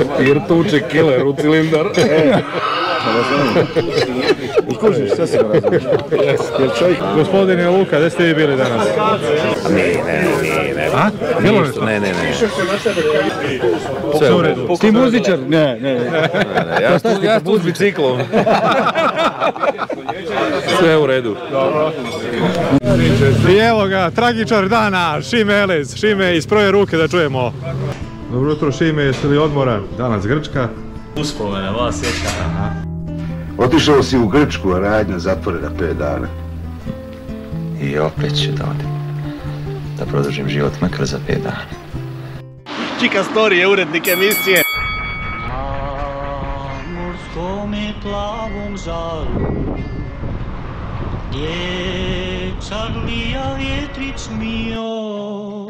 Papir tuče kiler u cilindar. Kužiš, sve se razumiješ. Jel čovjek? Gospodine Luka, gde ste vi bili danas? Ne. A? Bilo nešto? Ne. Sve u redu. Ti muzičar? Ne. Ja tu s biciklom. Sve u redu. I evo ga, tragičar dana, Šime Elez. Šime, iz prve ruke da čujemo. Dobro jutro, Šime, jesi li odmoran? Danas Grčka. Uspomena, vas sjeća. Otišao si u Grčku, a radnja zatvorena 5 dana. I opet ću da odem. Da produžim život makar za 5 dana. Čika Story je urednik emisije. Na morskome plavom žaru dječak lija vjetrić mio,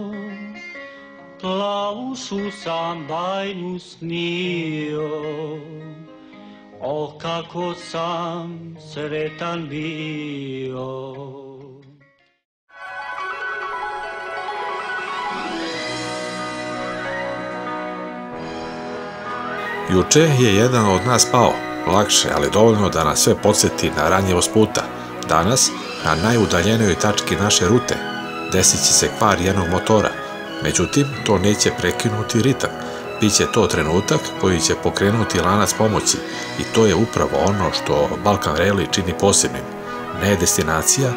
plavušu sam bajnu snio. O, kako sam sretan bio. Juče je jedan od nas pao, lakše, ali dovoljno da nas sve podsjeti na ranjivost puta. Danas, na najudaljenijoj tački naše rute, desit će se kvar jednog motora. Međutim, to neće prekinuti ritam. Biće to trenutak koji će pokrenuti lanac pomoći i to je upravo ono što Balkan Rally čini posebnim. Ne destinacija,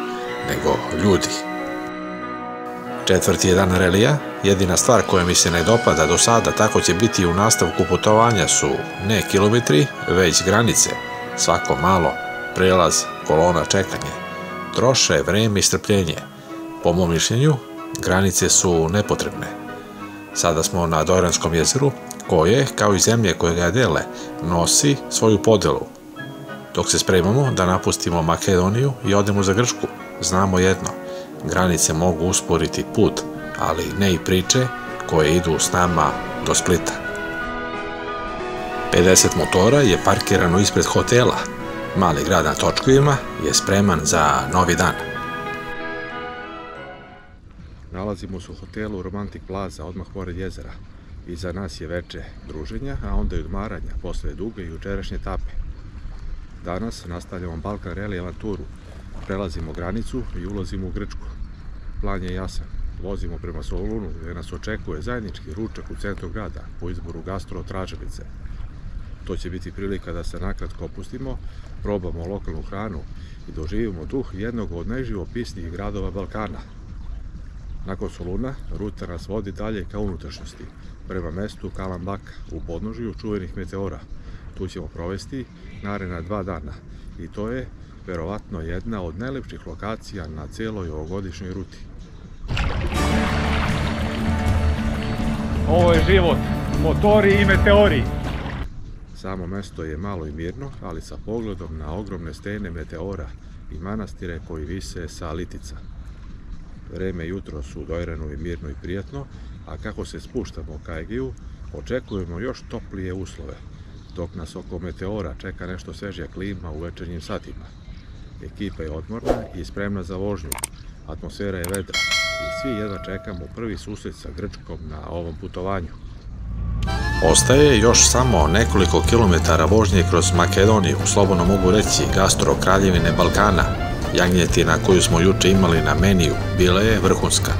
nego ljudi. Četvrti je dan relija. Jedina stvar koja mi se ne dopada do sada, tako će biti i u nastavku putovanja, su ne kilometri, već granice. Svako malo, prelaz, kolona, čekanje. Troše vreme i strpljenje. Po mom mišljenju, granice su nepotrebne. Sada smo na Dojranskom jezeru, koje, kao i zemlje koje ga dele, nosi svoju podelu. Dok se spremamo da napustimo Makedoniju i odemo za Grčku, znamo jedno, granice mogu usporiti put, ali ne i priče koje idu s nama do Splita. 50 motora je parkirano ispred hotela. Mali grad na točkovima je spreman za novi dan. Nalazimo se u hotelu Romantic Plaza, odmah pored jezera. Iza nas je veče druženja, a onda i odmaranja posle duge i jučerašnje etape. Danas nastavljamo Balkan Rally avanturu. Prelazimo granicu i ulazimo u Grčku. Plan je jasan. Vozimo prema Solunu gdje nas očekuje zajednički ručak u centru grada po izboru gastro tražilice. To će biti prilika da se nakratko opustimo, probamo lokalnu hranu i doživimo duh jednog od najživopisnijih gradova Balkana. Nakon Soluna, ruta nas vodi dalje ka unutrašnjosti, prema mestu Kalambaka, u podnožju čuvenih meteora. Tu ćemo provesti naredna 2 dana i to je verovatno jedna od najlepših lokacija na celoj ovogodišnjoj ruti. Ovo je život, motori i meteori. Samo mesto je malo i mirno, ali sa pogledom na ogromne stene meteora i manastire koji vise sa litica. Vreme jutro su u Dojranu i mirno i prijatno, a kako se spuštamo ka Egiju, očekujemo još toplije uslove, dok nas oko meteora čeka nešto svežija klima u večernjim satima. Ekipa je odmorna i spremna za vožnju, atmosfera je vedra i svi jedva čekamo prvi susret sa Grčkom na ovom putovanju. Ostaje još samo nekoliko kilometara vožnje kroz Makedoniju, slobodno mogu reći gastro kraljevine Balkana. Jagnjetina koju smo juče imali na meniju bila je vrhunska.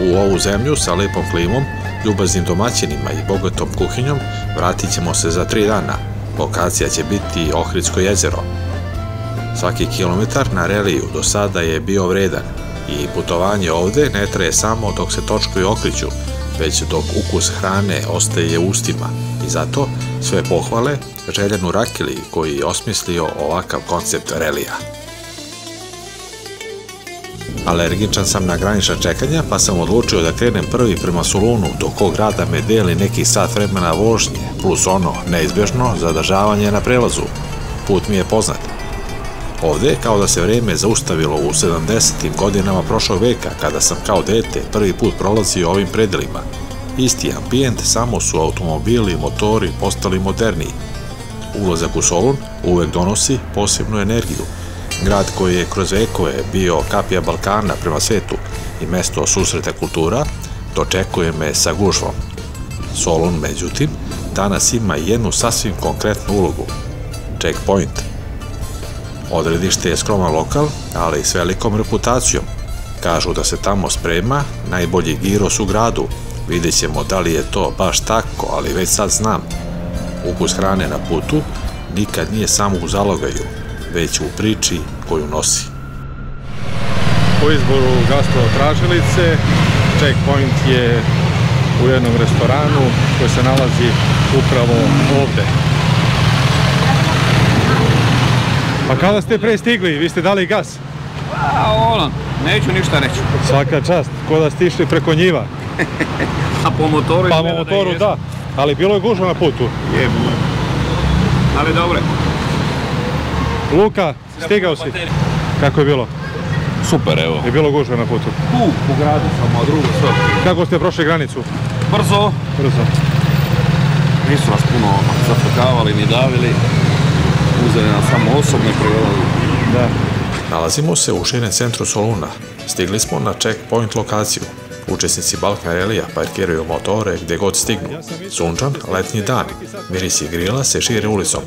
U ovu zemlju sa lepom klimom, ljubaznim domaćinima i bogatom kuhinjom vratit ćemo se za 3 dana. Lokacija će biti Ohridsko jezero. Svaki kilometar na reliju do sada je bio vredan i putovanje ovde ne traje samo dok se točkovi okreću, već dok ukus hrane ostaje u ustima i zato sve pohvale Željanu Rakili koji je osmislio ovakav koncept relija. Alergičan sam na granična čekanja, pa sam odlučio da krenem prvi prema Solunu, do kog grada me deli neki sat vremena vožnje, plus ono neizbježno zadržavanje na prelazu. Put mi je poznat. Ovde kao da se vreme zaustavilo u 70. godinama prošlog veka, kada sam kao dete prvi put prolazio ovim predelima. Isti ambijent, samo su automobili i motori postali moderniji. Ulazak u Solun uvek donosi posebnu energiju. Grad koji je kroz vekove bio kapija Balkana prema svetu i mesto susreta kultura, dočekuje me sa gužvom. Solun, međutim, danas ima jednu sasvim konkretnu ulogu – checkpoint. Odredište je skroman lokal, ali s velikom reputacijom. Kažu da se tamo sprema najbolji giros u gradu. Vidjet ćemo da li je to baš tako, ali već sad znam. Ukus hrane na putu nikad nije samo u zalogaju, već u priči koju nosi. Po izboru gastro tražilice, checkpoint je u jednom restoranu koji se nalazi upravo ovde. Pa kada ste pre stigli, vi ste dali gas? Neću ništa reći. Svaka čast, ko da ste išli preko njiva. A po motoru? Pa po motoru da, ali bilo je gužva na putu. Je, ali dobro. Luka, stigao si. Kako je bilo? Super, evo. Je bilo gužve na putu? U gradu sam, a drugo sve. Kako ste prošli granicu? Brzo. Nisu nas puno zafrkavali ni davili. Uzeli nas samo osobne prevodili. Da. Nalazimo se u širem centru Soluna. Stigli smo na checkpoint lokaciju. Učesnici Balkan Rallyja parkiraju motore gdje god stignu. Sunčan, letnji dan. Mirisi grila se šire ulicom.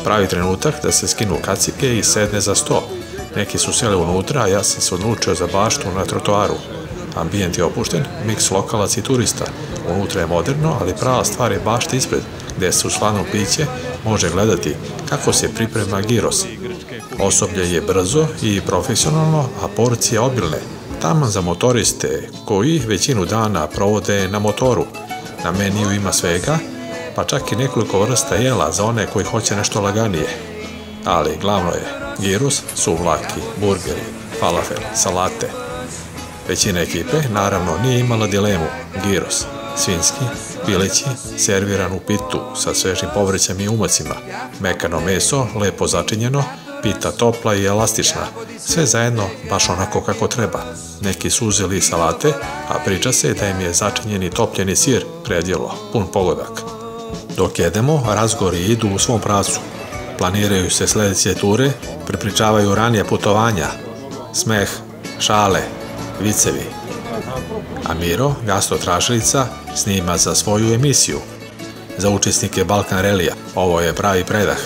Pravi trenutak da se skinu kacige i sedne za sto. Neki su seli unutra, a ja sam se odlučio za baštu na trotoaru. Ambijent je opušten, miks lokalac i turista. Unutra je moderno, ali prava stvar je bašta ispred, gdje se u slano piće može gledati kako se priprema giros. Osoblje je brzo i profesionalno, a porcije obilne. Taman za motoriste koji većinu dana provode na motoru. Na meniju ima svega, pa čak i nekoliko vrsta jela za one koji hoće nešto laganije. Ali glavno je giros, suvlaki, burgeri, falafel, salate. Većina ekipe naravno nije imala dilemu. Giros, svinjski, pileći, serviran u pitu sa svežim povrćem i umacima. Mekano meso, lepo začinjeno, pita topla i elastična. Sve zajedno baš onako kako treba. Neki su uzeli salate, a priča se da im je začinjeni topljeni sir predjelo, pun pogodak. Dok jedemo, razgovori idu u svom pravcu. Planiraju se sljedeće ture, prepričavaju ranije putovanja, smeh, šale, vicevi. A Miro, gastrotražilica, snima za svoju emisiju. Za učesnike Balkan Rallyja ovo je pravi predah.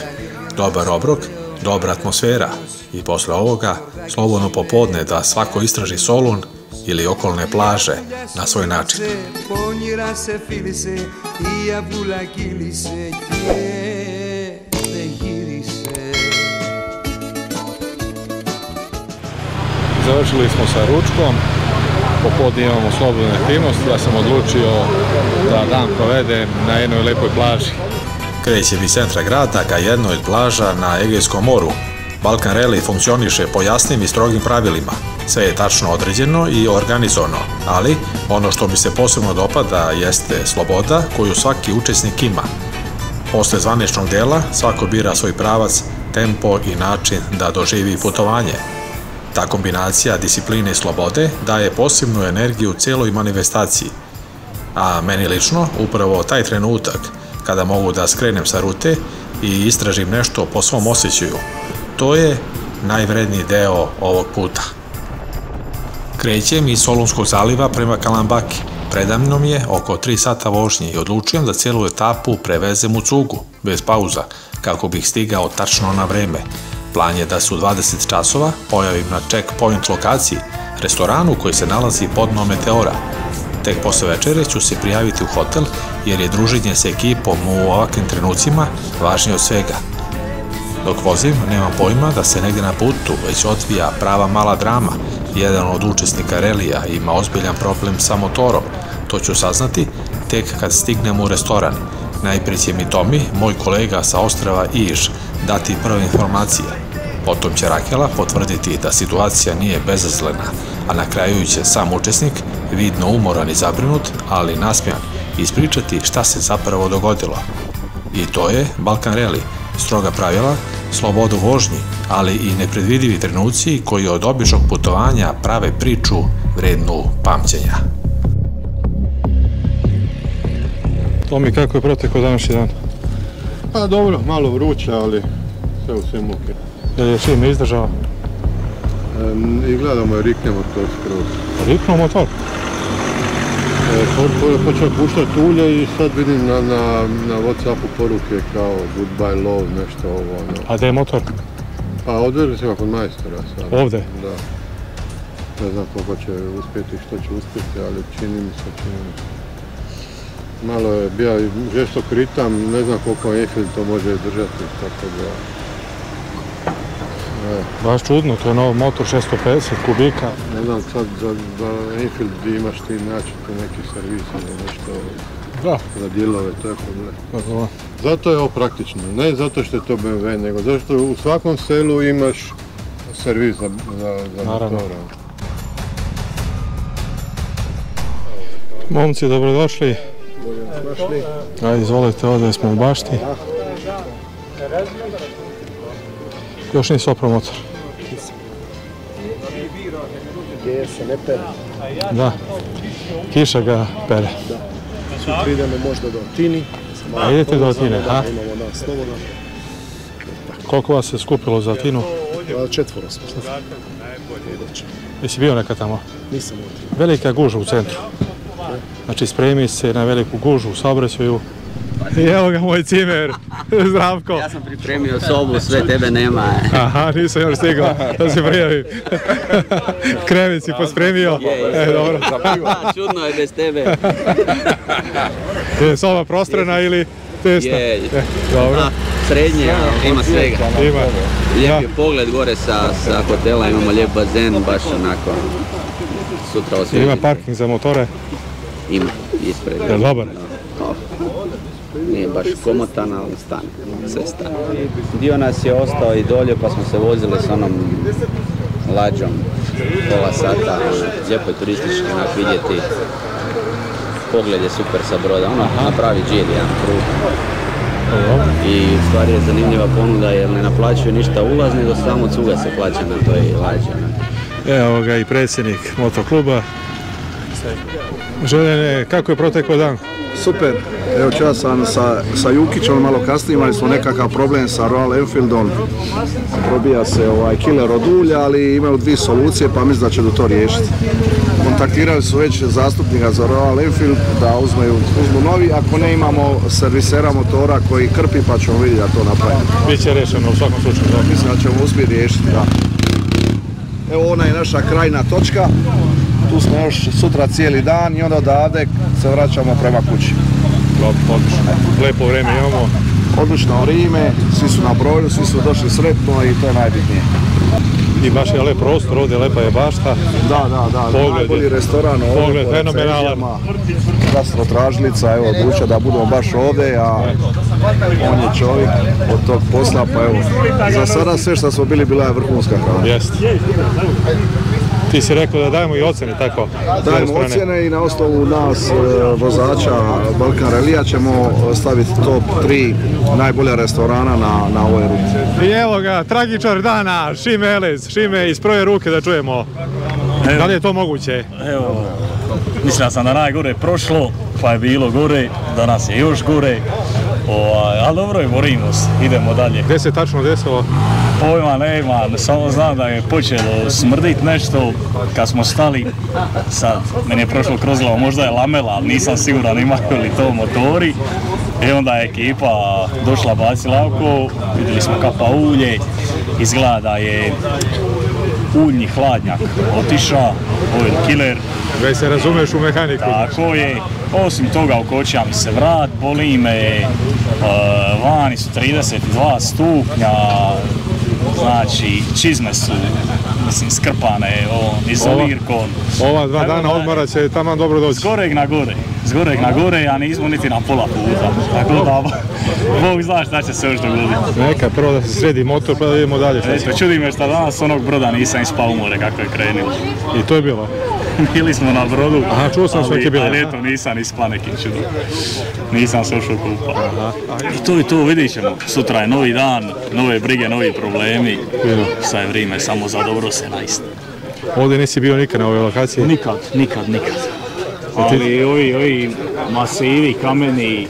Dobar obrok, dobra atmosfera i posle ovoga slobodno popodne da svako istraži Solun ili okolne plaže na svoj način. Završili smo sa ručkom, popodne imamo slobodnu aktivnost, ja sam odlučio da dan provedem na jednoj lepoj plaži. Krećem iz centra grada ka jednoj od plaža na Egejskom moru. Balkan Rally funkcioniše po jasnim i strogim pravilima. Sve je tačno određeno i organizovano, ali ono što mi se posebno dopada jeste sloboda koju svaki učesnik ima. Posle zvaničnog dela svako bira svoj pravac, tempo i način da doživi putovanje. Ta kombinacija discipline i slobode daje posebnu energiju celoj manifestaciji. A meni lično upravo taj trenutak kada mogu da skrenem sa rute i istražim nešto po svom osjećaju, to je najvredniji deo ovog puta. Krećem iz Solunskog zaliva prema Kalambaki. Predamnom je oko 3 sata vožnje i odlučujem da celu etapu prevezem u cugu, bez pauza, kako bih stigao tačno na vreme. Plan je da se u 20 časova pojavim na checkpoint lokaciji, restoranu koji se nalazi pod dnom Meteora. Tek posle večere ću se prijaviti u hotel jer je druženje sa ekipom u ovakvim trenucima važnije od svega. Dok vozim, nemam pojma da se negdje na putu već odvija prava mala drama. Jedan od učesnika relija ima ozbiljan problem sa motorom. To ću saznati tek kad stignem u restoran. Najprije će mi Tomi, moj kolega sa ostrava Iž, dati prve informacije. Potom će Rakela potvrditi da situacija nije bezazlena, a na kraju će sam učesnik, vidno umoran i zabrinut, ali nasmijan, ispričati šta se zapravo dogodilo. I to je Balkan Rally, stroga pravila, slobodu vožnji, ali i nepredvidivi trenuci koji od običnog putovanja prave priču vrednu pamćenja. Tomi, kako je protekao današnji dan? Pa dobro, malo vruće, ali sve u svemu okej. Jel je čim izdržao? I gledamo je rikne motor skroz. Riknuo motor? Počeo puštati ulje i sad vidim na Whatsappu poruke kao goodbye love, nešto ovo ono. A gdje je motor? Pa odveli se ga kod majstora sad. Ovdje? Da. Ne znam koliko će uspjeti, što će uspjeti, ali čini mi se. Malo je bio žestok ritam, ne znam koliko Enfield to može držati, tako da... Baš čudno, to je nov motor 650 kubika. Ne znam sad za Enfield gdje imaš ti naći tu neki servis ili nešto za dijelove, to je problem. Zato je ovo praktično, ne zato što je to BMW, nego zato što u svakom selu imaš servis za motora. Momci, dobrodošli. Ajde, izvolite, ovdje smo u bašti. Još nisi oprao motor. Gdje se ne pere. Da, kiša ga pere. Sutra idemo možda do Tini. A idete do Tine, ha? Imamo nas slobodno. Koliko vas se skupilo za Tinu? 4 smo. Jesi bio nekad tamo? Nisam ovdje. Velika guža u centru. Znači spremi se na veliku gužu u saobraćaju. I evo ga moj cimer, Zdravko. Ja sam pripremio sobu, sve tebe nema. Aha, nisam još stigao da se prijavim. Krevet si pospremio. Dobro. Čudno je bez tebe. Je soba prostrana ili tesna? Je. Dobro. Srednje, ima svega. Ima. Lijep je pogled gore sa hotela, imamo lijep bazen, baš onako sutra osvježiti. Ima parking za motore? Ima, ispred. Je li dobar? Nije baš komotan, ali stane, sve stane. Dio nas je ostao i dolje pa smo se vozili s onom lađom pola sata. Lijepo je turistički onak vidjeti. Pogled je super sa broda, ono napravi džir jedan krug. I u stvari je zanimljiva ponuda jer ne naplaćuje ništa ulaz, nego samo cuga se plaća na toj lađi. Evo ga i predsjednik motokluba. Željene, kako je protekao dan? Super, evo ja sam sa Jukićom malo kasnije, imali smo nekakav problem sa Royal Enfieldom. Probija se killer od ulja, ali imaju dvije solucije pa mislim da će do to riješiti. Kontaktirali su već zastupnika za Royal Enfield da uzmu novi, ako ne imamo servisera motora koji krpi pa ćemo vidjeti da to napravimo. Biće rješeno u svakom slučaju. Mislim da ćemo uspjeti riješiti, da. Evo ona je naša krajna točka. Tu smo još sutra cijeli dan i onda odavde se vraćamo prema kući. Odlično. Lepo vrijeme imamo. Odlično vrijeme, svi su na broju, svi su došli sretno i to je najbitnije. I baš je lep prostor, ovdje lepa je bašta. Da, najbolji restoran ovdje. Pogled fenomenalan. Gastrotražilica, evo, odlučio da budemo baš ovdje, a on je čovjek od tog posla, pa evo, za sada sve što smo bili bila je vrhunska hrana. Jeste. Ti si rekao da dajemo i ocjene, tako? Dajemo ocjene i na osnovu nas, vozača Balkan Ralija, ćemo staviti top 3 najbolja restorana na ovoj ruti. I evo ga, tragičar dana, Šime Elez. Šime, iz prve ruke da čujemo. Da li je to moguće? Evo, mislio sam da najgore prošlo, pa je bilo gore, danas je još gore. Ali dobro je, borimo se, idemo dalje. Gdje se tačno desilo? Pojma nema, samo znam da je počelo smrditi nešto kad smo stali. Sad, meni je prošlo kroz glavu, možda je lamela, ali nisam siguran imaju li to motori. I onda je ekipa došla, bacila oko, vidjeli smo kapa ulje, izgleda da je uljni hladnjak otišao, oil killer. Već se razumeš u mehaniku. Tako je. Osim toga ukočija mi se vrat, boli me, vani su 32 stupnja, znači čizme su, mislim, skrpane izolirkom. Ova 2 dana odmora će tamo dobro doći. S goreg na gore, a nismo niti na pola puta. Tako da, Bog zna šta će se još dogoditi. Neka, prvo da se sredi motor, pa da idemo dalje. Eto, čudi me što danas onog broda nisam ispao u more kako je krenulo. I to je bilo? Bili smo na brodu, aha, čuo sam sve je bilo. Ali eto, nisam ispao nekim čudom. Nisam se ošao kupa. I to vidit ćemo. Sutra je novi dan, nove brige, novi problemi. Sad je vrijeme samo za dobro se naist. Ovdje nisi bio nikad na ovoj lokaciji? Nikad. Ali ovi masivi, kameni,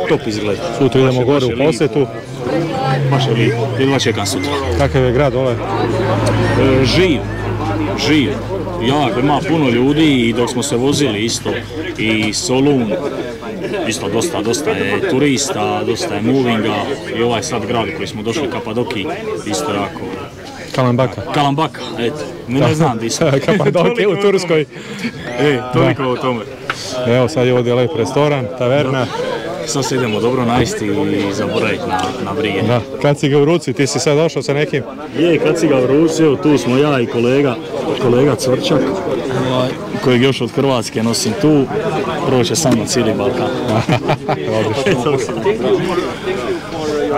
top izgleda. Sutra idemo gore u posjetu. Baš je lijepo, jedva čekam sutra. Kakav je grad dole? Živ. jako, ima puno ljudi i dok smo se vozili isto i Solun, isto dosta je turista, dosta je movinga i ovaj sad grad koji smo došli, Kapadoki, isto jako. Kalambaka, eto, ne znam di sam. Kapadokija u Turskoj. Toliko o tome. Evo sad je ovdje lep restoran, taverna. Sad se idemo dobro najesti i zaboraviti na brige. Da, kad si ga u ruci, ti si sad došao sa nekim? Kad si ga u ruci, evo tu smo ja i kolega Cvrčak, kojeg još od Hrvatske nosim tu, proće sam na cijeli Balkan.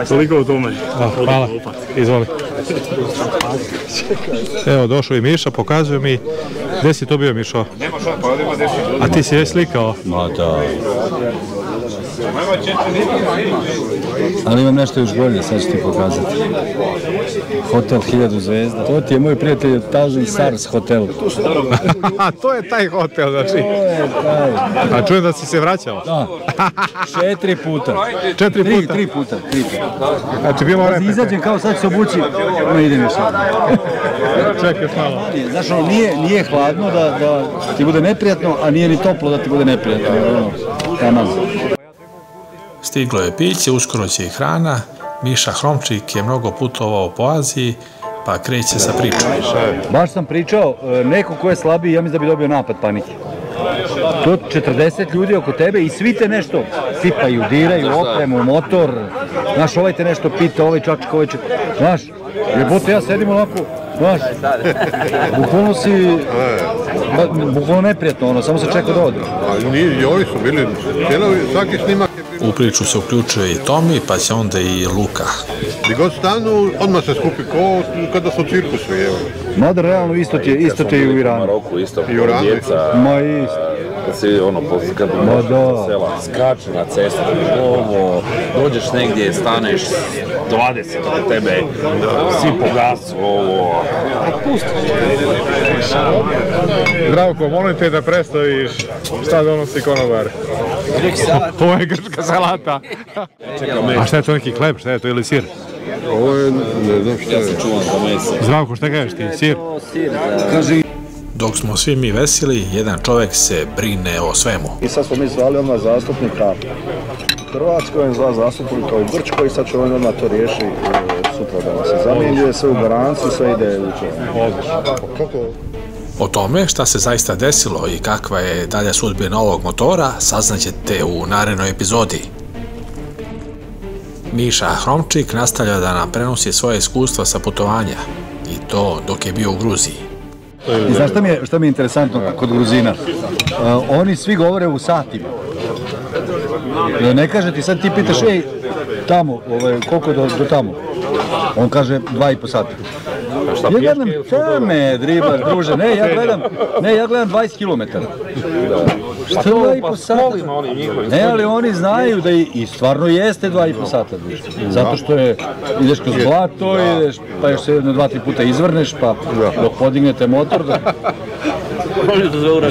Toliko o tome. Hvala, izvoli. Evo, došao i Miša, pokazuje mi. Gdje si to bio, Mišo? A ti si već slikao? Ma da. Ali imam nešto još bolje, sad ću ti pokazati. Hotel 1000 zvezda. To ti je moj prijatelj Thousand Stars hotel. To je taj hotel, znači. To je taj. A čujem da si se vraćao? Da. 4 puta. 3 puta. Znači bilo vreme. Izađem kao sad se obući, no idem još sad. Čekaj još malo. Znaš, ono, nije hladno da ti bude neprijatno, a nije ni toplo da ti bude neprijatno. Tamam. Stiglo je piće, uskoro će i hrana. Miša Hromčik je mnogo putovao po Aziji, pa kreće sa pričom. Baš sam pričao, neko ko je slabiji, ja mislim da bi dobio napad panike. To 40 ljudi oko tebe i svi te nešto sipaju, diraju, opremu, motor. Znaš, ovaj te nešto pita, ovaj čačka, ovaj čačka. Znaš, jebote, ja sedim onako, znaš, bukvalno si, bukvalno neprijatno, ono, samo se čeka da ode. I ovi su bili, svaki snimak je bio. U priču se uključuje i Tomi, pa će onda i Luka. Gdje god stanu, odmah se skupi ko kada su u cirkusu, evo. Mada realno isto ti je i u Iranu. Maroku isto, I u Iranu. djeca, Ma isto. kad si ono, kad sela, skaču na cestu, ovo, dođeš negdje, staneš 20 od tebe, svi po gasu, ovo, pusti. Zdravko, molim te da predstaviš šta donosi konobar. Ovo je grčka salata. A šta je to, neki hleb, šta je to, ili sir? Ovo je, ne znam šta je. Ja se čuvam za meso. Zdravko, šta kažeš ti, sir? Dok smo svi mi veseli, jedan čovjek se brine o svemu. I sad smo mi zvali odmah zastupnika u Hrvatskoj, zva zastupnika u Grčkoj i sad će on odmah to riješi sutra da se zamjenjuje sve u garanciju, sve ide u to. O tome šta se zaista desilo i kakva je dalja sudbina ovog motora saznaćete u narednoj epizodi. Miša Hromčik nastavlja da nam prenosi svoje iskustva sa putovanja i to dok je bio u Gruziji. I znaš šta mi je interesantno kod Gruzina? Oni svi govore u satima. Ne kaže ti, sad ti pitaš, ej, tamo, koliko do tamo? On kaže 2,5 sata. Ja gledam, šta me dribaš, druže, ja gledam 20 km. Šta 2,5 sata? Ne, ali oni znaju da i stvarno jeste 2,5 sata. Zato što ideš kroz blato, pa još se 2-3 puta izvrneš, pa dok podignete motor.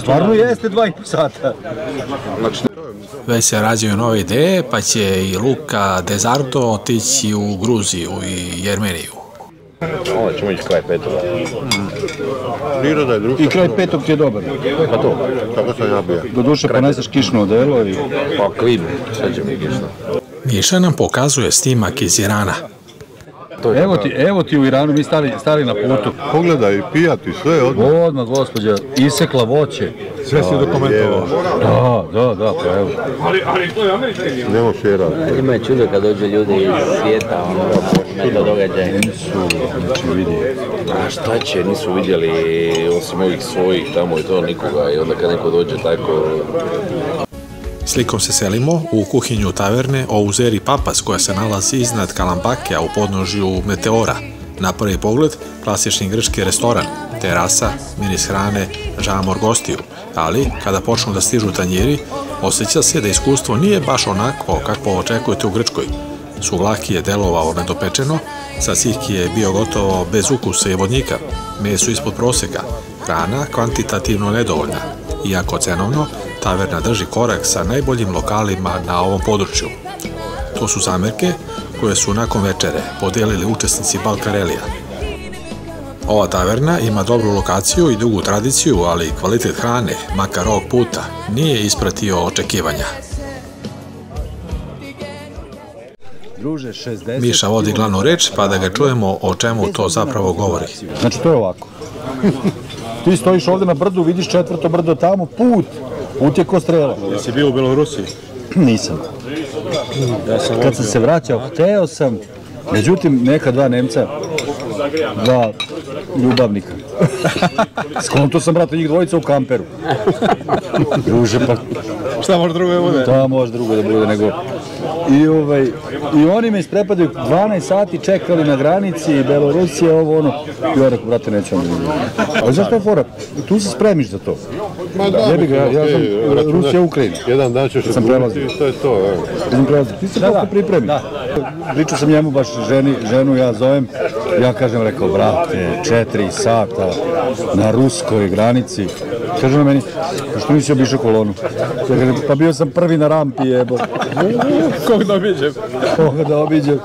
Stvarno jeste 2,5 sata. Već se rađaju nove ideje, pa će i Luka Dezardo otići u Gruziju i Jermeniju. Ovo ćemo ići kraj Petova. Priroda je društva. I kraj Petog ti je dobar. Pa to, tako sam ja bio. Do duše poneseš kišno odelo i... Pa klib, sve će mi kišno. Miša nam pokazuje snimak iz Irana. Evo ti u Iranu, mi stali na putu. Pogledaj, pijati, sve odmah. Odmah, gospođa, isekla voće. Sve si dokumentovao. Da, pa evo. Nemo šera. Ima je čudo kad dođe ljudi iz svijeta, počne to događaj. Znači vidi. A šta će, nisu vidjeli osim ovih svojih tamo i to nikoga i onda kad neko dođe tako... Slikom se selimo u kuhinju taverne Ouzeri Papas koja se nalazi iznad Kalambake, a u podnožju Meteora. Na prvi pogled klasični grčki restoran, terasa, miris hrane, žamor gostiju, ali kada počnu da stižu tanjiri, osjeća se da iskustvo nije baš onako kakvo očekujete u Grčkoj. Suvlaki je delovao nedopečeno, sasiki je bio gotovo bez ukusa i vodnika, meso ispod proseka, hrana kvantitativno nedovoljna, iako cenovno, taverna drži korak sa najboljim lokalima na ovom području. To su zamerke koje su nakon večere podijelili učesnici Balkarelija. Ova taverna ima dobru lokaciju i dugu tradiciju, ali kvalitet hrane, makar ovog puta, nije ispratio očekivanja. Miša vodi glavnu reč, pa da ga čujemo o čemu to zapravo govori. Znači, to je ovako. Ti stojiš ovde na brdu, vidiš četvrto brdo tamo, put je ko strela. Jesi bio u Belorusiji? Nisam. Kad sam se vraćao, hteo sam, međutim, neka dva Nemca, dva ljubavnika. Skonto sam, brate, njih dvojica u kamperu. Druže, pa... Šta može drugo da bude? Šta može drugo da bude nego... I oni me isprepadaju 12 sati, čekali na granici, Belorusije, ovo ono. I ja rekao, brate, neću onda vidjeti. Ali zašto je fora? Tu se spremiš za to. Jebi ga, ja sam Rusija, Ukrajina. Jedan dan ćeš se prelaziti i to je to. Ti se kako pripremi. Pričao sam njemu, baš ženu ja zovem. Ja kažem, rekao, brate, 4 sata na ruskoj granici. Kaže na meni, što nisi obišao kolonu? Ja kažem, pa bio sam prvi na rampi, jebo. Koga da obiđem? Koga da obiđem.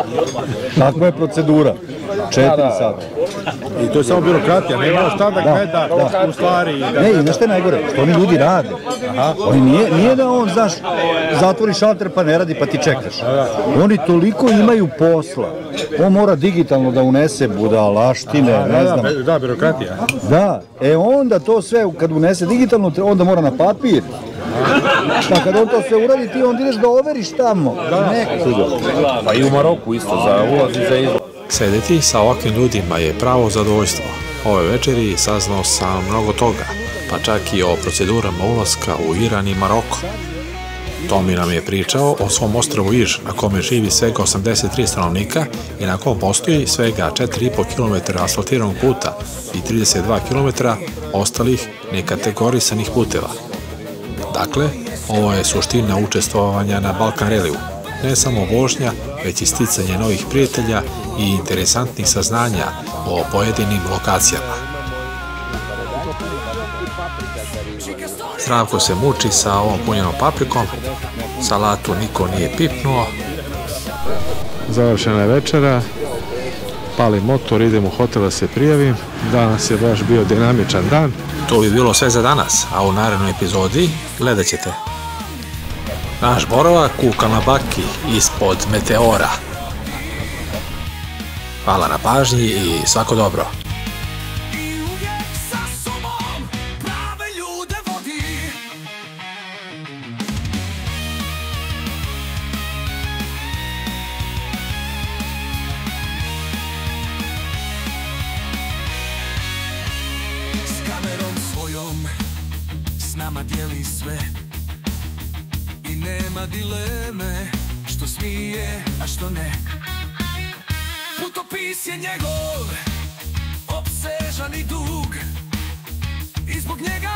Takva je procedura. 4 sata. I to je samo birokratija, nema šta da gleda u stvari. Ne, i znaš što je najgore? Što oni ljudi rade. Oni nije da on, znaš, zatvori šalter pa ne radi pa ti čekaš. Oni toliko imaju posla. On mora digitalno da unese budalaštine, ne znam. Da, birokratija. Da, onda to sve, kad unese digitalno, onda mora na papir. Pa kad on to sve uradi, ti onda ideš da overiš tamo. Pa i u Maroku isto, za ulaz i za izlaz. Sedeti sa ovakvim ljudima je pravo zadovoljstvo. Ove večeri saznao sam mnogo toga, pa čak i o procedurama ulaska u Iran i Maroko. Tomi nam je pričao o svom ostrvu Iž, na kome živi svega 83 stanovnika i na kom postoji svega 4,5 km asfaltiranog puta i 32 km ostalih nekategorisanih puteva. Dakle, ovo je suština učestvovanja na Balkan Reliju. Ne samo vožnja, već i sticanje novih prijatelja i interesantnih saznanja o pojedinim lokacijama. Zdravko se muči sa ovom punjenom paprikom, salatu niko nije pipnuo. Završena je večera, palim motor, idem u hotel da se prijavim. Danas je baš bio dinamičan dan. To bi bilo sve za danas, a u narednoj epizodi gledat ćete. Naš boravak u Kalnabaki ispod meteora. Hvala na pažnji i svako dobro. S kamerom svojom s nama dijeli sve i nema dileme što smije, a što ne. Putopis je njegov, opsežan i dug, i zbog njega